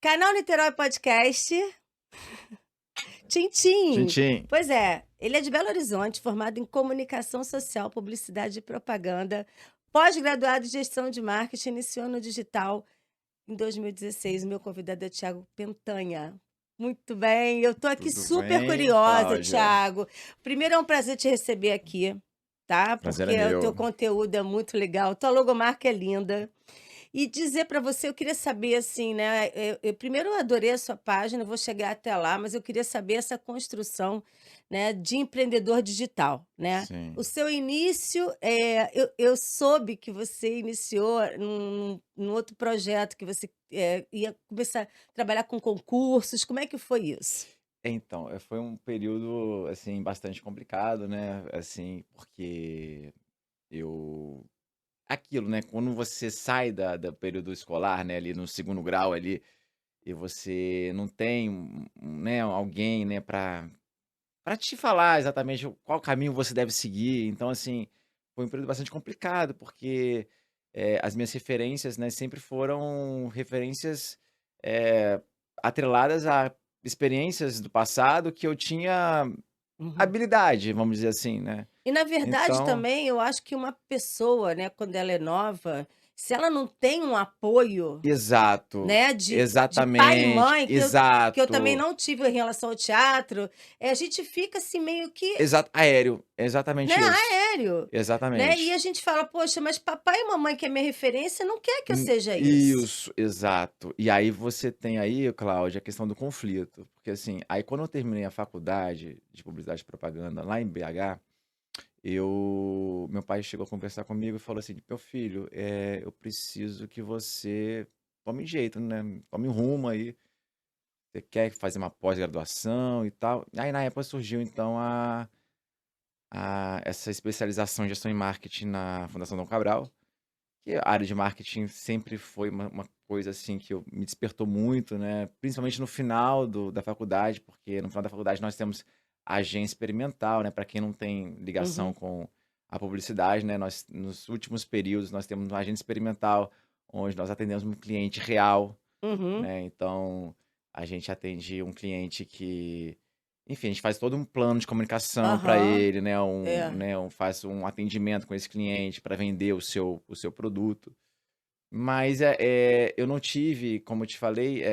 Canal Niterói Podcast. Tintim. Tintim. Pois é, ele é de Belo Horizonte, formado em comunicação social, publicidade e propaganda, pós-graduado em gestão de marketing, iniciou no digital em 2016. O meu convidado é Thiago Pentanha. Muito bem, eu tô aqui Tudo super bem, curiosa, Cláudia? Thiago. Primeiro é um prazer te receber aqui, tá? Prazer Porque é o teu meu. conteúdo é muito legal, tua logomarca é linda. E dizer para você, eu queria saber assim, né, primeiro eu adorei a sua página, eu vou chegar até lá, mas eu queria saber essa construção, né, de empreendedor digital, né. O Sim. seu início, eu soube que você iniciou num outro projeto, que você, ia começar a trabalhar com concursos, como é que foi isso? Então, foi um período, assim, bastante complicado, né, assim, porque eu aquilo, né, quando você sai da do período escolar, né, ali no segundo grau ali, e você não tem né, alguém, né, pra te falar exatamente qual caminho você deve seguir, então, assim, foi um período bastante complicado, porque, as minhas referências, né, sempre foram referências, eh, atreladas a experiências do passado que eu tinha Uhum. habilidade, vamos dizer assim, né. E na verdade Então também eu acho que uma pessoa, né, quando ela é nova, se ela não tem um apoio, exato, né, de pai e exatamente, mãe, que eu também exato, não tive em relação ao teatro, a gente fica assim meio que, aéreo, né, exatamente isso, aéreo, né, e a exatamente. gente fala: "Poxa, mas papai e mamãe que é minha referência não quer que eu seja isso". Isso, exato. E aí você tem aí, Cláudia, a questão do conflito, porque assim, aí quando eu terminei a faculdade de publicidade e propaganda lá em BH, meu pai chegou a conversar comigo e falou assim: "Meu filho, eu preciso que você tome jeito, né, tome um rumo aí, você quer fazer uma pós-graduação e tal". Aí na época surgiu então a essa especialização em gestão em marketing na Fundação Dom Cabral. Que a área de marketing sempre foi uma coisa, assim, que me despertou muito, né, principalmente no final da faculdade, porque no final da faculdade nós temos a agência experimental, né, para quem não tem ligação Uhum, com a publicidade, né, nós nos últimos períodos nós temos uma agência experimental, onde nós atendemos um cliente real, uhum. né, então a gente atende um cliente que enfim, a gente faz todo um plano de comunicação para Aham. ele, né, É. faz um atendimento com esse cliente para vender o seu produto. Mas, eu não tive, como eu te falei,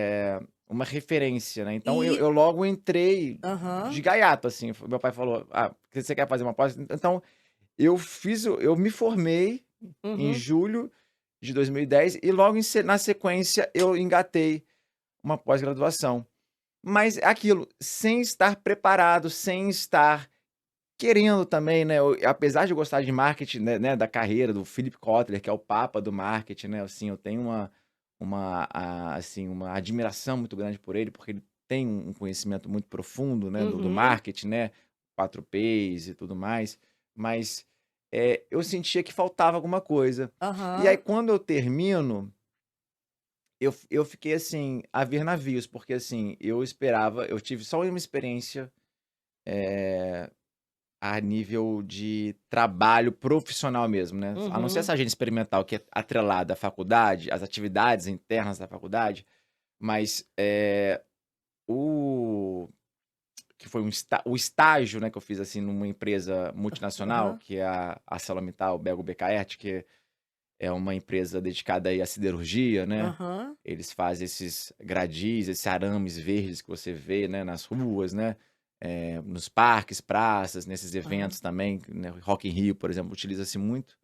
uma referência, né, então eu E logo entrei de aham. gaiato, assim, meu pai falou: "Ah, você quer fazer uma pós?" Então eu me formei em Uhum. julho de 2010 e logo na sequência eu engatei uma pós-graduação. Mas é aquilo, sem estar preparado, sem estar querendo também, né, apesar de eu gostar de marketing, né, da carreira do Philip Kotler, que é o papa do marketing, né, assim, eu tenho assim, uma admiração muito grande por ele, porque ele tem um conhecimento muito profundo, né, do Uhum. marketing, né, 4Ps e tudo mais, mas, eu sentia que faltava alguma coisa. E aí Aham. quando eu termino, eu fiquei, assim, a ver navios, porque, assim, eu tive só uma experiência, eh a nível de trabalho profissional mesmo, né, a não ser essa Uhum. agenda experimental que é atrelada à faculdade, às atividades internas da faculdade, mas, o que foi o estágio, né, que eu fiz, assim, numa empresa multinacional, Aham. que é a ArcelorMittal Belgo BKR, que é uma empresa dedicada aí à siderurgia, né, Aham. eles fazem esses gradis, esses arames verdes que você vê, né, nas ruas, né, nos parques, praças, nesses Aham. eventos também, né, Rock in Rio, por exemplo, utiliza-se muito,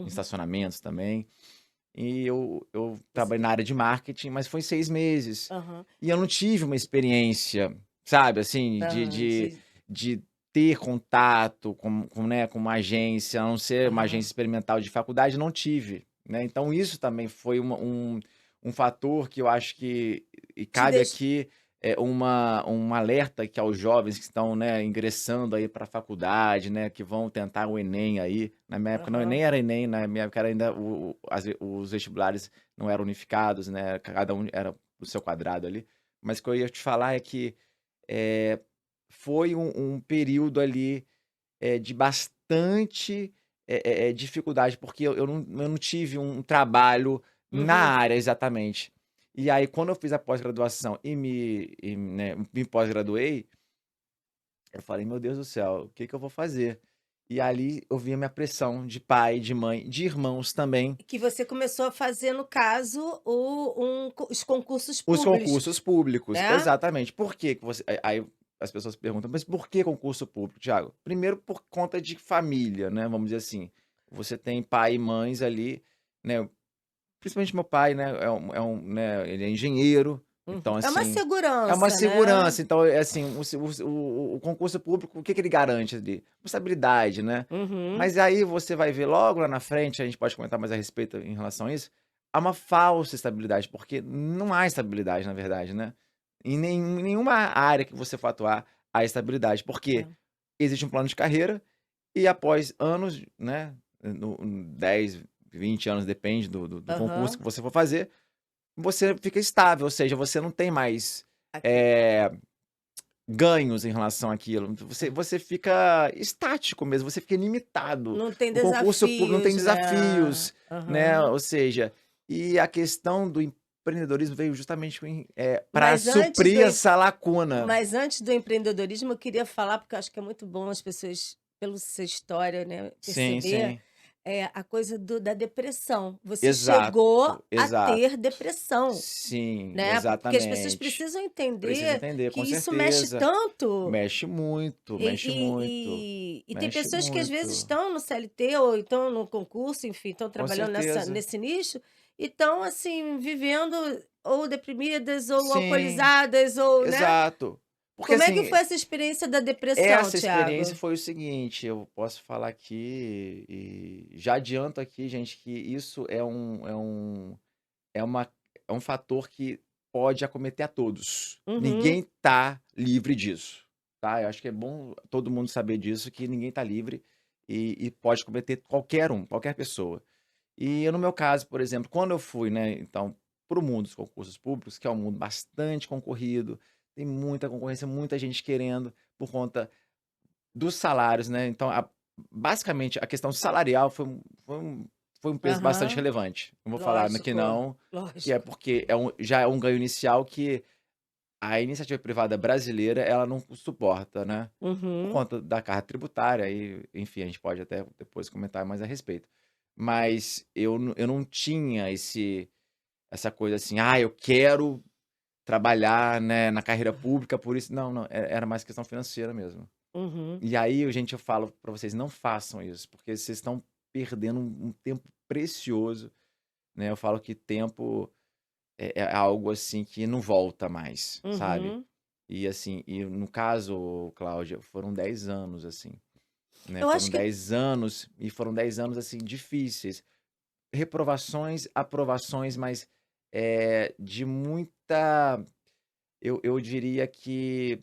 em Uhum. estacionamentos também. E eu Você trabalhei na área de marketing, mas foi 6 meses. aham. E eu não tive uma experiência, sabe, assim, de Aham. de de ter contato né, com uma agência, a não ser uma agência Aham. experimental de faculdade, não tive, né. Então isso também foi um fator que eu acho que e Te cabe deixa aqui, um alerta que aos jovens que estão, né, ingressando aí para a faculdade, né, que vão tentar o Enem aí. Na minha época não aham. nem era Enem, na minha época era ainda os vestibulares não eram unificados, né, cada um era o seu quadrado ali. Mas o que eu ia te falar é que, eh, foi um período ali, de bastante, dificuldade, porque eu não tive um trabalho na Uhum. área exatamente. E aí, quando eu fiz a pós-graduação né, me pós-graduei, eu falei: "Meu Deus do céu, o que que eu vou fazer?". E ali eu vi a minha pressão de pai, de mãe, de irmãos também, Que você começou a fazer, no caso, os concursos os públicos, concursos públicos. né? Exatamente. Por que que você aí as pessoas perguntam: "Mas por que concurso público, Thiago?". Primeiro por conta de família, né, vamos dizer assim. Você tem pai e mães ali, né, principalmente meu pai, né, né, ele é engenheiro, Uhum. então É uma assim, é uma segurança, né? segurança, então é assim, o concurso público, o que que ele garante ali? Estabilidade, né. Uhum. Mas aí você vai ver logo lá na frente, a gente pode comentar mais a respeito em relação a isso, há uma falsa estabilidade, porque não há estabilidade na verdade, né. Em nenhuma área que você for atuar, há estabilidade, porque É. existe um plano de carreira e após anos, né, 10, 20 anos, depende do concurso Aham. que você for fazer, você fica estável, ou seja, você não tem mais, Aqui. eh, ganhos em relação àquilo. É. Você fica estático mesmo, você fica ilimitado. Não tem O concurso público não tem desafios, né? desafios, né, Aham. ou seja, e a questão do empreendedorismo veio justamente pra Mas antes do suprir essa lacuna. Mas antes do empreendedorismo, eu queria falar, porque eu acho que é muito bom as pessoas, pela sua história, né, Sim, perceber, sim. a coisa da depressão. Você chegou Exato, a ter exato. depressão, Sim, né, porque as pessoas exatamente. precisam Precisa entender entender, que com isso mexe certeza. tanto. Mexe muito, mexe muito, E tem mexe pessoas que às vezes muito. estão no CLT ou então no concurso, enfim, estão Com trabalhando certeza. nesse nicho e estão, assim, vivendo ou deprimidas ou Sim, alcoolizadas ou, né. exato. Porque Como é que assim, foi essa experiência da depressão, essa experiência Thiago? foi o seguinte, eu posso falar aqui e já adianto aqui, gente, que isso é uma é um fator que pode acometer a todos. Uhum, Ninguém tá livre disso, tá. Eu acho que é bom todo mundo saber disso, que ninguém tá livre e pode cometer qualquer um, qualquer pessoa. E no meu caso, por exemplo, quando eu fui, né, então, para o mundo dos concursos públicos, que é um mundo bastante concorrido, tem muita concorrência, muita gente querendo, por conta dos salários, né, então basicamente a questão salarial foi um peso bastante aham, relevante. Não vou falar que lógico, não, que é lógico. porque já é um ganho inicial que a iniciativa privada brasileira, ela não suporta, né, por Uhum. conta da carga tributária e, enfim, a gente pode até depois comentar mais a respeito. Mas eu não tinha essa coisa assim: "Ah, eu quero trabalhar, né, na carreira pública por isso", não, não, era mais questão financeira mesmo. Uhum. E aí, gente, eu falo pra vocês: não façam isso, porque vocês estão perdendo um tempo precioso, né, eu falo que tempo é algo, assim, que não volta mais, sabe. Uhum. E assim, e no caso, Cláudia, foram 10 anos, assim, né, Eu foram acho que 10 anos e foram 10 anos, assim, difíceis. Reprovações, aprovações, mas, de muita eu diria que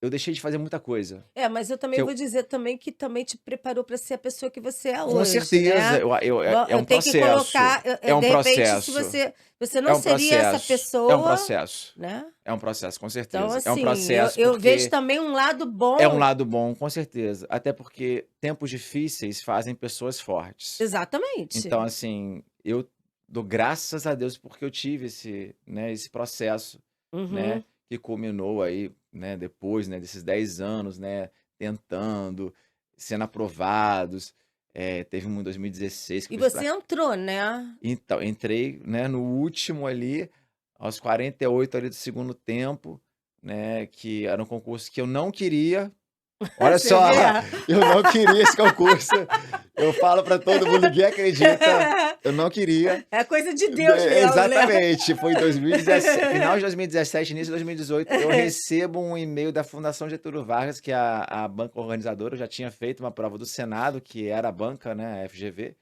eu deixei de fazer muita coisa, mas eu que também vou eu dizer também que também te preparou para ser a pessoa que você é com hoje, certeza, né. é Eu um tenho que processo, colocar, é um de repente, se processo, você é não um seria essa processo, é um pessoa, processo, né. é um processo, com Então, certeza. É um assim, processo, eu vejo porque também um lado é um bom. lado bom, com certeza, até porque tempos difíceis fazem pessoas fortes. Então, Exatamente. assim, eu dou graças a Deus porque eu tive esse processo, né, Uhum. que culminou aí, né, depois, né, desses 10 anos, né, tentando, sendo aprovados, teve um em 2016 que eu E fiz você pra entrou, né. então, entrei, né, no último ali, aos 48 ali do segundo tempo, né, que era um concurso que eu não queria. Olha Você só, vê? eu não queria esse concurso. Eu falo pra todo mundo, ninguém acredita, eu não queria. É coisa de Deus mesmo, né. Exatamente, foi em 2017, final de 2017, início de 2018, eu recebo um e-mail da Fundação Getúlio Vargas, que é a banca organizadora, eu já tinha feito uma prova do Senado, que era a banca, né, a FGV,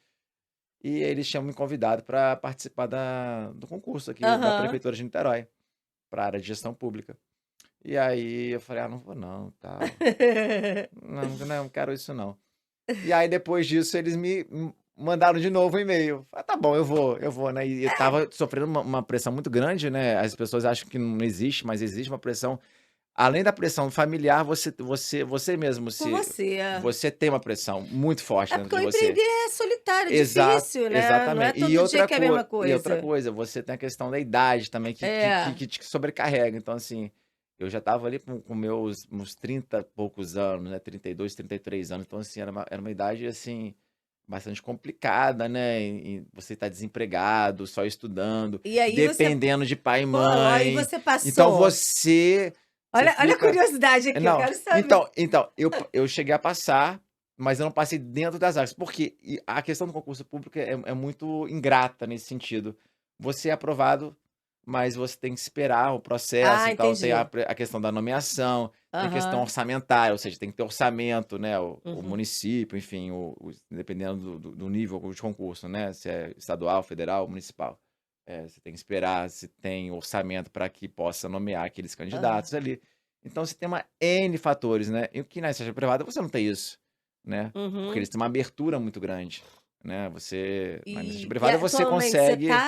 e eles tinham me convidado para participar do concurso aqui da Aham. prefeitura de Niterói, para a área de gestão pública. E aí eu falei: "Ah, não vou não, tal, não, não quero isso não". E aí depois disso eles me mandaram de novo um e-mail. Falei: "Ah, tá bom, eu vou", né, e eu estava sofrendo uma pressão muito grande, né, as pessoas acham que não existe, mas existe uma pressão além da pressão familiar, você mesmo Com você. você tem uma pressão muito forte É dentro porque de o você. empreender é solitário, é Exato, difícil, né, não é exatamente. todo dia que é a mesma E outra coisa. coisa, você tem a questão da idade também É. que te sobrecarrega. Então, assim, eu já estava ali com meus 30 e poucos anos, né, 32, 33 anos. Então, assim, era uma idade, assim, bastante complicada, né, e você está desempregado, só estudando, E aí você dependendo de pai e pô, aí mãe. você Então passou você olha a fica curiosidade aqui, eu não, quero saber. eu cheguei a passar, mas eu não passei dentro das áreas, porque a questão do concurso público é muito ingrata nesse sentido. Você é aprovado, mas você tem que esperar o processo, Ah, então tem entendi. a questão da nomeação, tem a questão Aham. orçamentária, ou seja, tem que ter orçamento, né, o Uhum. município, enfim, dependendo do nível de concurso, né, se é estadual, federal, municipal. Você tem que esperar se tem orçamento para que possa nomear aqueles Aham. candidatos ali. Então você tem uma N fatores, né, e o que na iniciativa privada você não tem isso, né, porque Uhum. eles têm uma abertura muito grande, né, você na iniciativa E privada você atualmente consegue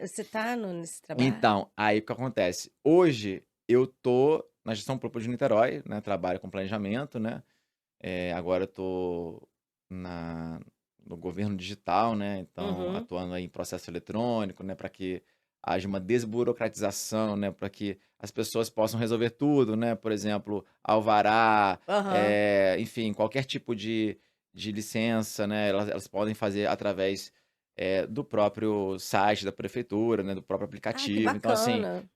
você tá no nesse trabalho? então, aí o que acontece, hoje eu tô na gestão pública de Niterói, né, trabalho com planejamento, né, agora eu tô na no governo digital, né, então Uhum. atuando aí em processo eletrônico, né, para que haja uma desburocratização, né, para que as pessoas possam resolver tudo, né, por exemplo, alvará, Aham. enfim, qualquer tipo de licença, né, elas podem fazer através, do próprio site da prefeitura, né, do próprio Ai, que aplicativo. Então assim, bacana.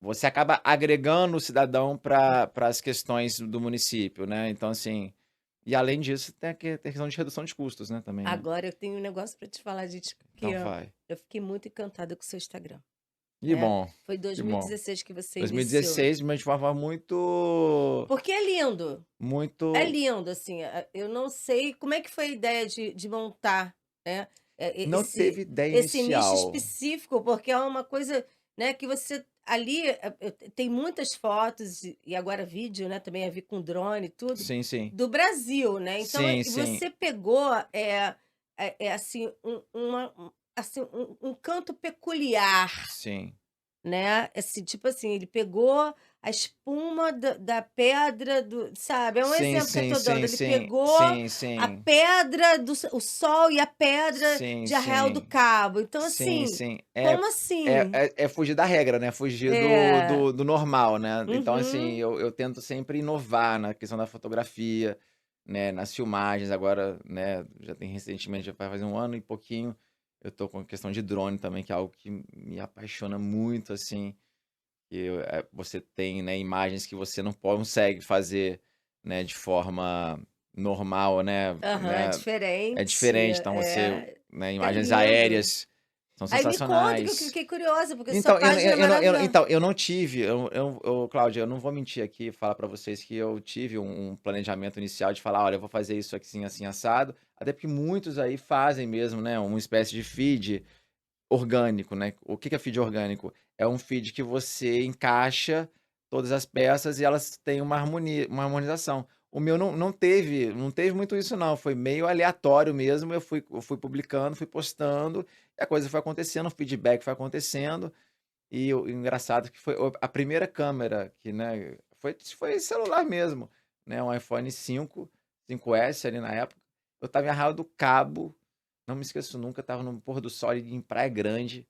você acaba agregando o cidadão para as questões do município, né, então assim, e além disso tem a questão de redução de custos, né, também, né. Agora eu tenho um negócio para te falar, gente, porque Então vai. eu fiquei muito encantada com o seu Instagram, Que né. bom, Foi que bom. 2016 que você iniciou. 2016, mas de uma forma muito Porque é lindo. É muito lindo, assim, eu não sei como é que foi a ideia de montar, né, não esse teve ideia nicho inicial. específico, porque é uma coisa, né, que você ali, tem muitas fotos e agora vídeo, né, também a ver com drone e tudo, Sim, sim. do Brasil, né, então, Sim, sim. você pegou, assim, assim, um canto peculiar, Sim. né, assim, tipo assim, ele pegou a espuma da pedra do sabe, é um Sim, exemplo que eu sim, tô dando, sim, ele sim. pegou Sim, a sim. pedra o sol e a pedra Sim, de Arraial do sim. Cabo, então Sim, assim, sim. como assim? É fugir da regra, né, fugir É. do normal, né. Então, assim, Uhum. eu tento sempre inovar na questão da fotografia, né, nas filmagens. Agora, né, já tem recentemente, já vai fazer 1 ano e pouquinho, eu tô com a questão de drone também, que é algo que me apaixona muito, assim, você tem, né, imagens que você não consegue fazer, né, de forma normal, Aham, é né, é diferente, diferente. Então você, né, fica imagens lindo. aéreas são Aí me conta que eu sensacionais. fiquei curiosa, porque sua Então, página é maravilhosa. eu não tive, Cláudia, eu não vou mentir aqui e falar para vocês que eu tive um planejamento inicial de falar: "Olha, eu vou fazer isso aqui assim, assim, assado", até porque muitos aí fazem mesmo, né, uma espécie de feed orgânico, né. O que que é feed orgânico? É um feed que você encaixa todas as peças e elas têm uma harmonização. O meu não teve muito isso não, foi meio aleatório mesmo, eu fui publicando, fui postando, e a coisa foi acontecendo, o feedback foi acontecendo, e o engraçado é que foi a primeira câmera que, né, foi celular mesmo, né, um iPhone 5S ali na época, eu estava em Arraial do Cabo, não me esqueço nunca, estava no pôr do sol em Praia Grande,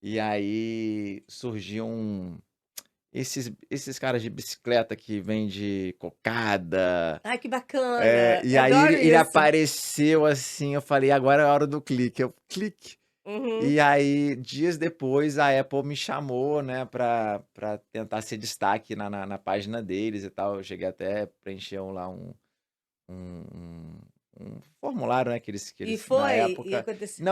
e aí surgiu esses caras de bicicleta que vende cocada, Ai, que bacana, e eu aí adoro ele isso. apareceu assim, eu falei: "Agora é a hora do clique", eu clique. Uhum. E aí, dias depois, a Apple me chamou, né, pra tentar ser destaque na página deles e tal. Eu cheguei até a preencher um um um formulário, né, que E eles na foi? E época aconteceu?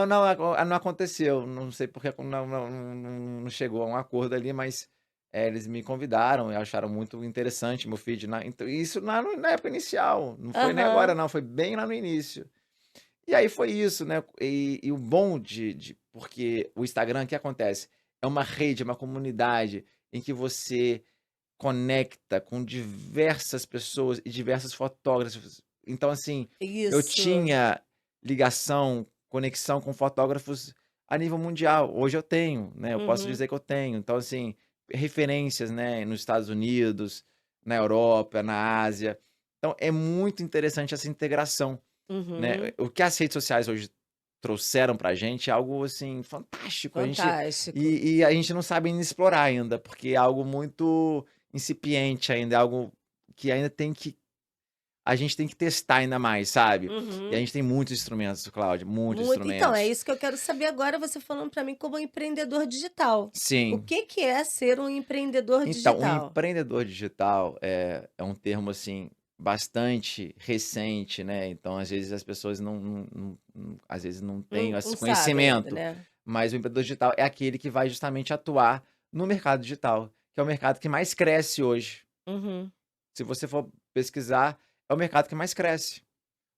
não aconteceu, não sei porque não chegou a um acordo ali, mas, eles me convidaram e acharam muito interessante meu feed então isso na época inicial, não foi nem agora Aham. não, foi bem lá no início. E aí foi isso, né, e o bom de porque o Instagram, o que acontece? É uma rede, é uma comunidade em que você conecta com diversas pessoas e diversos fotógrafos. Então, assim, eu Isso. tinha ligação, conexão com fotógrafos a nível mundial. Hoje eu tenho, né, eu posso Uhum. dizer que eu tenho. Então, assim, referências, né, nos Estados Unidos, na Europa, na Ásia. Então é muito interessante essa integração, né. Uhum. O que as redes sociais hoje trouxeram pra gente é algo, assim, fantástico. Fantástico. E a gente não sabe ainda explorar ainda, porque é algo muito incipiente ainda, é algo que ainda a gente tem que testar ainda mais, sabe. E a Uhum. gente tem muitos instrumentos, Cláudia, muitos Muito. Então, é instrumentos. isso que eu quero saber agora, você falando para mim como empreendedor digital. O Sim. que que é ser um empreendedor Então, o digital? empreendedor digital é um termo, assim, bastante recente, né, então às vezes as pessoas às vezes não têm Não, esse não sabe ainda, conhecimento, né? mas o empreendedor digital é aquele que vai justamente atuar no mercado digital, que é o mercado que mais cresce hoje. Uhum. Se você for pesquisar, é o mercado que mais cresce.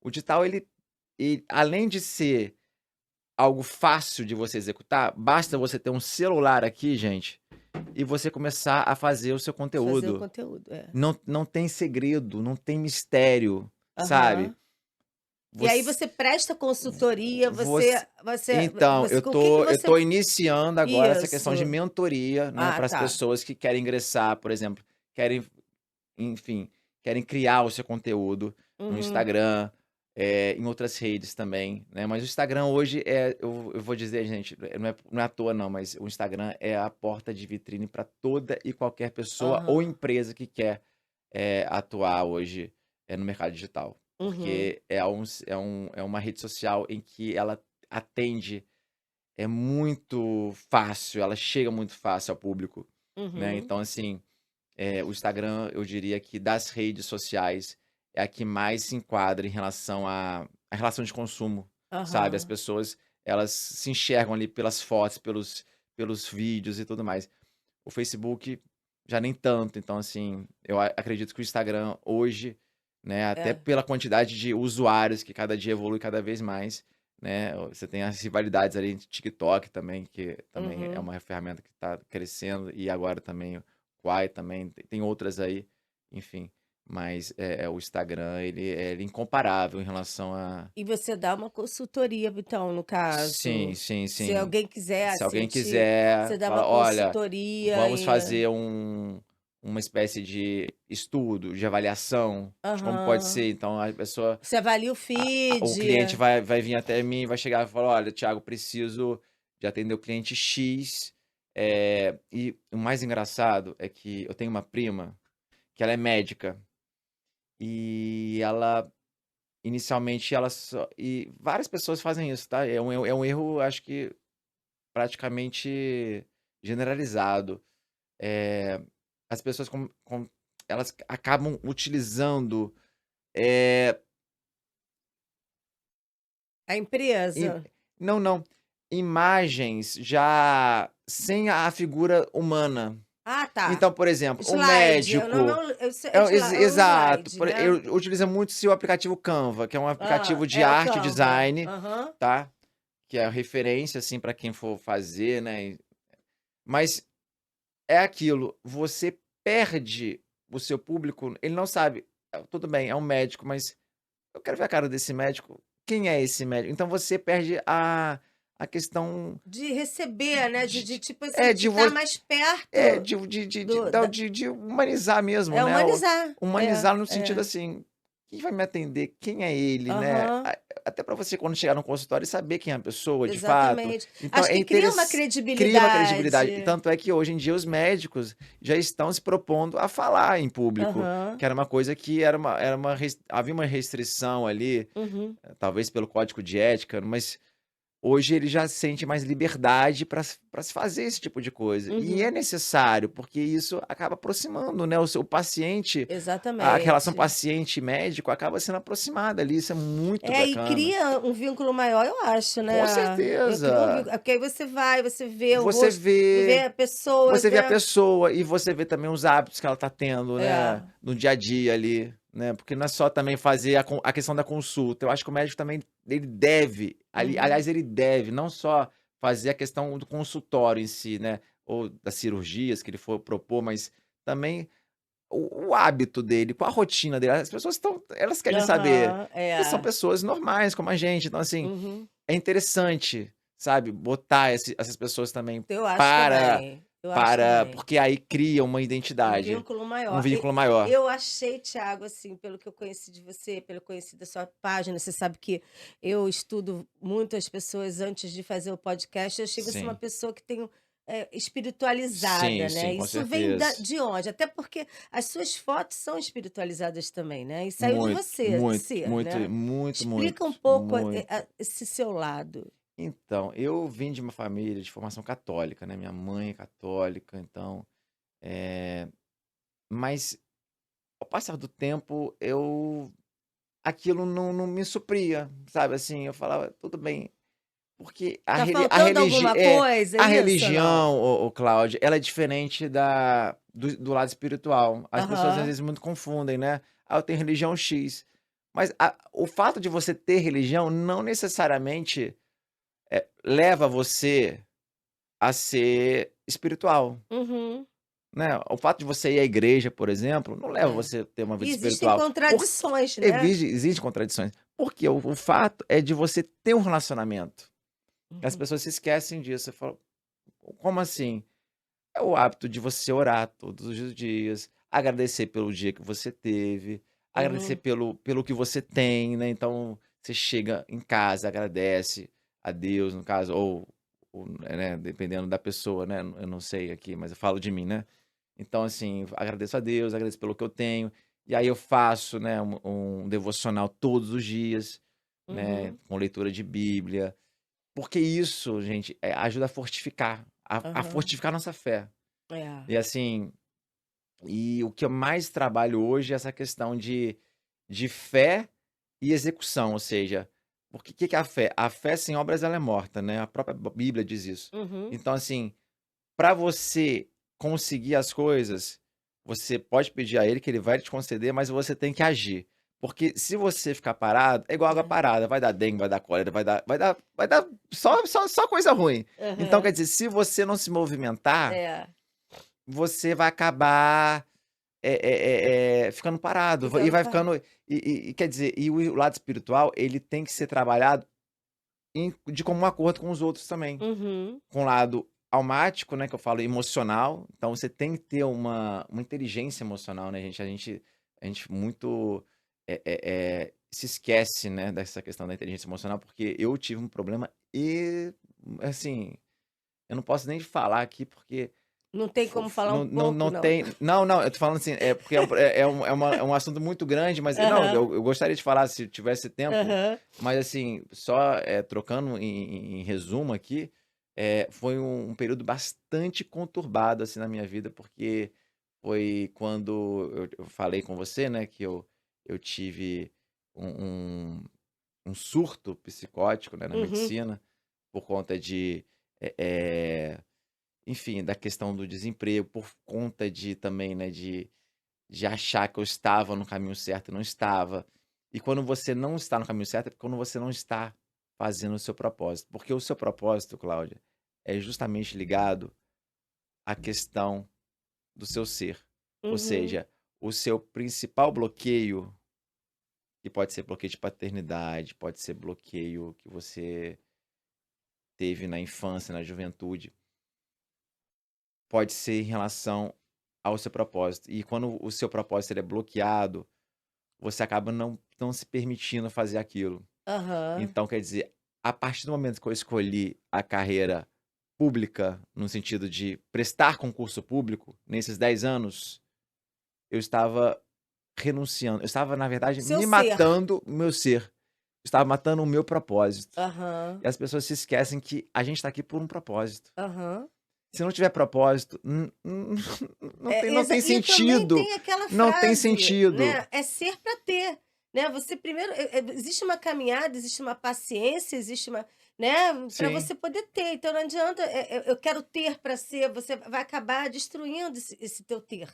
O digital ele além de ser algo fácil de você executar, basta você ter um celular aqui, gente, e você começar a fazer o seu Fazer o conteúdo. conteúdo, é. Não tem segredo, não tem mistério, sabe. Aham. E aí Você você presta consultoria, você então, você com o que que eu você tô iniciando agora essa questão de isso. mentoria, né, Ah, para as tá. pessoas que querem ingressar, por exemplo, querem, enfim, querem criar o seu conteúdo no Uhum. Instagram, em outras redes também, né. Mas o Instagram hoje eu vou dizer, gente, não é à toa não, mas o Instagram é a porta de vitrine para toda e qualquer pessoa ou Aham. empresa que quer, atuar hoje, no mercado digital. Uhum. Porque é uma rede social em que ela atende, é muito fácil, ela chega muito fácil ao público, né. Uhum. Então assim, o Instagram, eu diria que das redes sociais, é a que mais se enquadra em relação à relação de consumo, sabe. As Aham. pessoas, elas se enxergam ali pelas fotos, pelos vídeos e tudo mais. O Facebook já nem tanto, então assim, eu acredito que o Instagram hoje, né, até É. pela quantidade de usuários que cada dia evolui cada vez mais, né, você tem as rivalidades ali entre TikTok também, que também é Uhum. uma ferramenta que está crescendo, e agora também o Quai também, tem outras aí, enfim. Mas, o Instagram ele é incomparável em relação a E você dá uma consultoria, então, no sim, caso? sim, Se sim. alguém quiser, Se assim, alguém te você quiser, dá uma fala: "Olha, consultoria vamos e fazer uma espécie de estudo, de avaliação de como pode aham. ser". Então a pessoa Você avalia o o feed. cliente vai vir até mim, vai chegar e falar: "Olha, Thiago, preciso de atender o cliente X". E o mais engraçado é que eu tenho uma prima que ela é médica, e ela inicialmente ela só e várias pessoas fazem isso, tá, é um erro, acho que praticamente generalizado. Eh, as pessoas elas acabam utilizando, eh, A im empresa? não, imagens já sem a figura humana. Ah, tá. Então, por exemplo, o Slide, médico é é um exato, slide, por né? eu utiliza muito-se o aplicativo Canva, que é um Ah, aplicativo de é o arte e Canva. design, Aham. tá, que é a referência, assim, para quem for fazer, né, mas é aquilo, você perde o seu público, ele não sabe, tudo bem, é um médico, mas eu quero ver a cara desse médico, quem é esse médico? Então você perde a questão De receber, né, de tipo assim, é, de de vo estar mais perto de do não, da de humanizar mesmo, é né, humanizar. É, humanizar no sentido é. assim, quem vai me atender? Quem é ele, né? Aham. Até para você quando chegar no consultório saber quem é a pessoa de fato. Exatamente. Então Acho é que cria uma cria uma credibilidade. credibilidade, e tanto é que hoje em dia os médicos já estão se propondo a falar em público, Aham. que era uma coisa que havia uma restrição ali, Uhum. talvez pelo código de ética, mas hoje ele já sente mais liberdade para se fazer esse tipo de coisa. E é Uhum. necessário, porque isso acaba aproximando, né, o paciente, a relação Exatamente. paciente médico acaba sendo aproximada ali, isso é muito É, e bacana. cria um vínculo maior, eu acho, né. Com Eu crio um certeza. vínculo porque aí você vai, você vê o Você rosto, vê vê a pessoa, você vê a né. pessoa e você vê também os hábitos que ela tá tendo, né, É. no dia a dia ali, né, porque não é só também fazer a questão da consulta, eu acho que o médico também ele deve, Uhum. aliás ele deve não só fazer a questão do consultório em si, né, ou das cirurgias que ele for propor, mas também o hábito dele, qual a rotina dele, as pessoas elas querem saber, Aham. porque são É. pessoas normais como a gente, então assim, Uhum. é interessante, sabe, botar essas pessoas também Eu acho para também. Eu acho também. porque aí cria uma Um identidade, vínculo um maior. vínculo maior. Eu achei, Thiago, assim, pelo que eu conheci de você, pelo que eu conheci da sua página, você sabe que eu estudo muito as pessoas antes de fazer o podcast. Eu achei você uma Sim. pessoa que tem Sim, espiritualizada, né? sim, com Isso vem certeza. de onde? Até porque as suas fotos são espiritualizadas também, né? E saiu de Muito, você muito, ser, muito, né? muito, Explica um muito, pouco muito. esse seu lado. Então, eu vim de uma família de formação católica, né? Minha mãe é católica, então, eh, mas ao passar do tempo, aquilo não me supria, sabe, assim, eu falava: "Tudo bem", porque Tá faltando alguma coisa, é a isso ou não? religião, Cláudia, ela é diferente do lado espiritual. As pessoas às Aham. vezes muito confundem, né. "Ah, eu tenho religião X", mas o fato de você ter religião não necessariamente, leva você a ser espiritual, Uhum. né. O fato de você ir à igreja, por exemplo, não leva É. você a ter uma E vida existem espiritual. Por contradições, né? Existem contradições, porque o fato é de você ter um relacionamento. As Uhum. pessoas se esquecem disso, você fala: "Como assim?". É o hábito de você orar todos os dias, agradecer pelo dia que você teve, agradecer Uhum. pelo que você tem, né, então você chega em casa, agradece a Deus, no caso, ou, né, dependendo da pessoa, né, eu não sei aqui, mas eu falo de mim, né. Então, assim, agradeço a Deus, agradeço pelo que eu tenho, e aí eu faço, né, um devocional todos os dias, né, Uhum. com leitura de Bíblia, porque isso, gente, ajuda a fortificar, a Aham. fortificar nossa fé. É. E assim, o que eu mais trabalho hoje é essa questão de fé e execução, ou seja, porque o que que é a fé? A fé sem obras ela é morta, né, a própria Bíblia diz isso. Uhum. Então assim, para você conseguir as coisas, você pode pedir a ele que ele vai te conceder, mas você tem que agir. Porque se você ficar parado, é igual água É. parada, vai dar dengue, vai dar cólera, vai dar só coisa ruim. Então Aham. quer dizer, se você não se movimentar, É. você vai acabar, ficando parado, e Ficando vai pa ficando quer dizer, e o lado espiritual, ele tem que ser trabalhado de comum acordo com os outros também. Uhum. Com o lado almático, né, que eu falo emocional, então você tem que ter uma inteligência emocional, né, a gente muito, se esquece, né, dessa questão da inteligência emocional, porque eu tive um problema assim, eu não posso nem falar aqui, porque Não tem fo como fo falar um não pouco, não? tem não, eu tô falando assim, porque é um assunto muito grande, mas não, Aham. eu gostaria de falar se tivesse tempo, Aham. mas assim, só, trocando em resumo aqui, foi um período bastante conturbado, assim, na minha vida, porque foi quando eu falei com você, né, que eu tive um um surto psicótico, né, na Uhum. medicina, por conta eh eh enfim, da questão do desemprego, por conta de também, né, de achar que eu estava no caminho certo e não estava. E quando você não está no caminho certo, é quando você não está fazendo o seu propósito. Porque o seu propósito, Cláudia, é justamente ligado à questão do seu ser. Ou Uhum. seja, o seu principal bloqueio, que pode ser bloqueio de paternidade, pode ser bloqueio que você teve na infância, na juventude, pode ser em relação ao seu propósito. E quando o seu propósito ele é bloqueado, você acaba não se permitindo fazer aquilo. Aham. Então, quer dizer, a partir do momento que eu escolhi a carreira pública, no sentido de prestar concurso público, nesses 10 anos, eu estava renunciando, eu estava, na verdade, Seu me ser. matando o meu ser, eu estava matando o meu propósito. Aham. E as pessoas se esquecem que a gente está aqui por um propósito. Aham. Se não tiver propósito, não tem E também sentido, tem aquela não tem frase, sentido. né, é ser para ter, né, você primeiro existe uma caminhada, existe uma paciência, existe uma, né, para Sim, você poder ter, então não adianta, eu quero ter para ser, você vai acabar destruindo esse teu ter,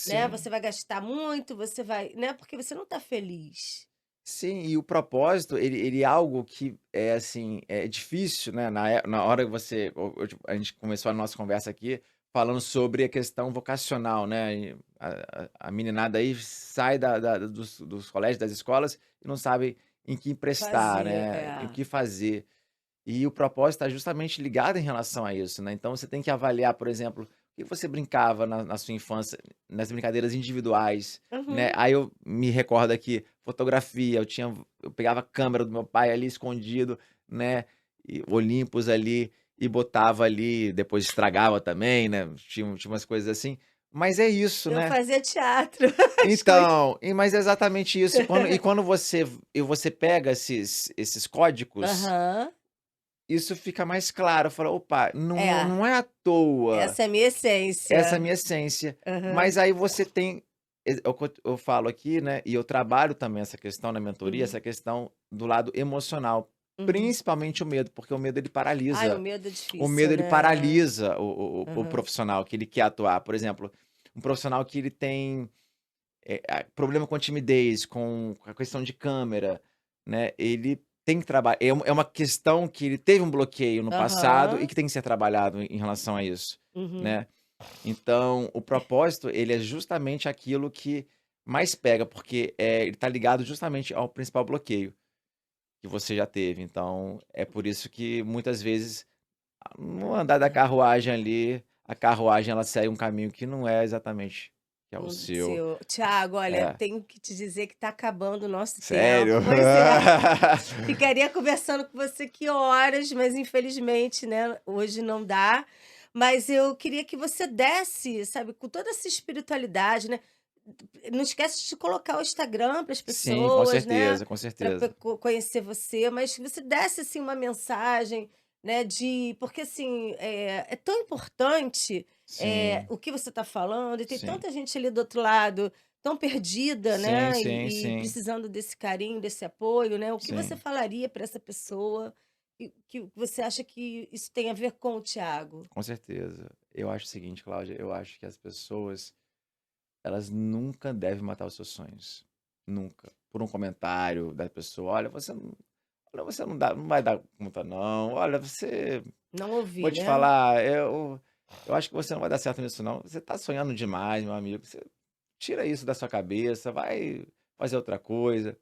né, você sim, vai gastar muito, você vai, né, porque você não está feliz. sim. E o propósito, ele é algo que é, assim, é difícil, né, na hora que você tipo, a gente começou a nossa conversa aqui falando sobre a questão vocacional, né, e a meninada aí sai dos colégios, das escolas e não sabe em que prestar, Fazer, né, em o é. que fazer. E o propósito está justamente ligado em relação a isso, né? Então você tem que avaliar, por exemplo, o que você brincava na sua infância, nas brincadeiras individuais, né? Uhum. Aí eu me recordo aqui, fotografia, eu pegava a câmera do meu pai ali escondido, né? E Olympus ali, e botava ali, depois estragava também, né? Tinha umas coisas assim. Mas é isso, Eu né? fazia teatro. Escondi. Então, mas é exatamente isso. Quando você pega esses códigos, Aham. isso fica mais claro. Fala, opa, não, É, não é à toa essa é a minha essa é a essência. minha essência. Aham. Mas aí você tem. É o que eu falo aqui, né? E eu trabalho também essa questão na mentoria, Uhum. essa questão do lado emocional. Uhum. Principalmente o medo, porque o medo ele Ai, o paralisa. medo é O medo difícil, ele né? paralisa o Aham. profissional que ele quer atuar. Por exemplo, um profissional que ele tem problema com timidez, com a questão de câmera, né, ele tem que trabalhar é uma questão que ele teve um bloqueio no passado e Aham. que tem que ser trabalhado em relação a isso, Uhum. né. Então, o propósito, ele é justamente aquilo que mais pega, porque, ele tá ligado justamente ao principal bloqueio que você já teve. Então, é por isso que muitas vezes, no andar da carruagem ali, a carruagem ela segue um caminho que não é exatamente que é o Um seu. seu Tiago, olha, É. tenho que te dizer que está acabando o nosso tempo. Sério? Pois é. Ficaria conversando com você aqui horas, mas infelizmente, né, hoje não dá. Mas eu queria que você desse, sabe, com toda essa espiritualidade, né? Não esquece de colocar o Instagram para as Sim, com pessoas, né? certeza, com Para certeza. conhecer você, mas que você desse assim uma mensagem, né? De porque assim é tão importante Sim, o que você está falando, e tem sim. tanta gente ali do outro lado tão perdida, Sim, né? sim, E sim, precisando desse carinho, desse apoio, né? O que você sim, falaria para essa pessoa que você acha que isso tem a ver com o Tiago? com certeza. Eu acho o seguinte, Cláudia, eu acho que as pessoas, elas nunca devem matar os seus sonhos. Nunca. Por um comentário da pessoa, olha, você não vai dar conta não, olha, você Não vou ouvi, te né? falar, eu acho que você não vai dar certo nisso não, você tá sonhando demais, meu amigo, você tira isso da sua cabeça, vai fazer outra coisa.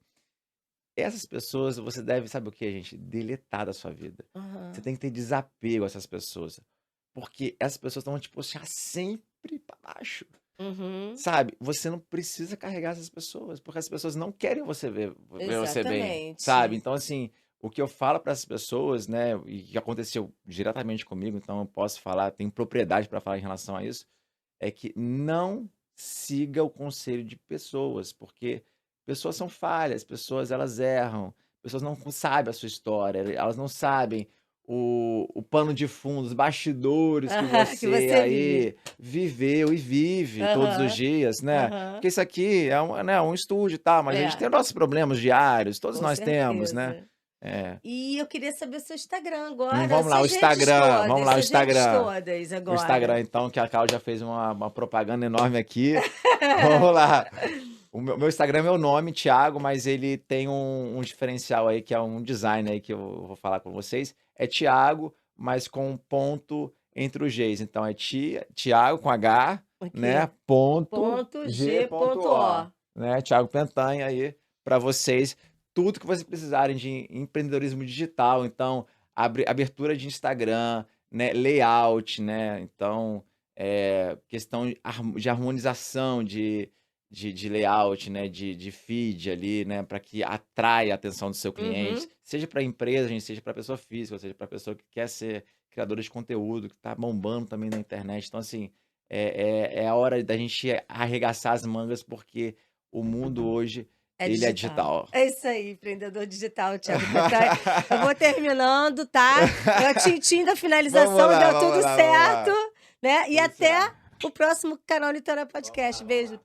Essas pessoas você deve, sabe o que, gente? Deletar da sua vida. Você Aham. tem que ter desapego a essas pessoas, porque essas pessoas vão te puxar sempre para baixo, Uhum. sabe? Você não precisa carregar essas pessoas, porque as pessoas não querem ver você bem, sabe? Exatamente. Então, assim, o que eu falo para essas pessoas, né, e que aconteceu diretamente comigo, então eu posso falar, tenho propriedade para falar em relação a isso, é que não siga o conselho de pessoas, porque pessoas são falhas, pessoas elas erram, pessoas não sabem a sua história, elas não sabem o pano de fundo, os bastidores que Aham, que você você vive. aí viveu e vive todos os Aham, dias, né. aham. Porque isso aqui é um estúdio e tal, mas a gente É, tem nossos problemas diários, todos com nós temos, né. certeza. É. E eu queria saber o seu Instagram agora, Vamos lá, suas o redes Instagram. todas O Instagram agora. então, que a Cláudia fez uma propaganda enorme aqui. Vamos lá. O meu Instagram é meu nome, Thiago, mas ele tem um diferencial aí, que é um design aí que eu vou falar com vocês. É Thiago, mas com um ponto entre os Gs. Então é Thiago com H, né, Aqui, ponto ponto G G ponto ponto O, O. né, Thiago Pentanha aí para vocês. Tudo que vocês precisarem de empreendedorismo digital, então abertura de Instagram, né, layout, né, então, questão de harmonização de layout, né, de feed ali, né, para que atraia a atenção do seu cliente, Uhum. seja para empresa, gente, seja para pessoa física, seja para pessoa que quer ser criadora de conteúdo, que está bombando também na internet. Então, assim, é a hora da gente arregaçar as mangas, porque o mundo hoje, É ele é digital. digital. É isso aí, empreendedor digital, Thiago Pentai. Eu vou terminando, tá? É o tintim da Vamos finalização, lá, deu vamos tudo lá, vamos certo, lá. né? E Tudo até certo. o próximo canal Litora Vamos lá, Podcast. vamos lá. Beijo.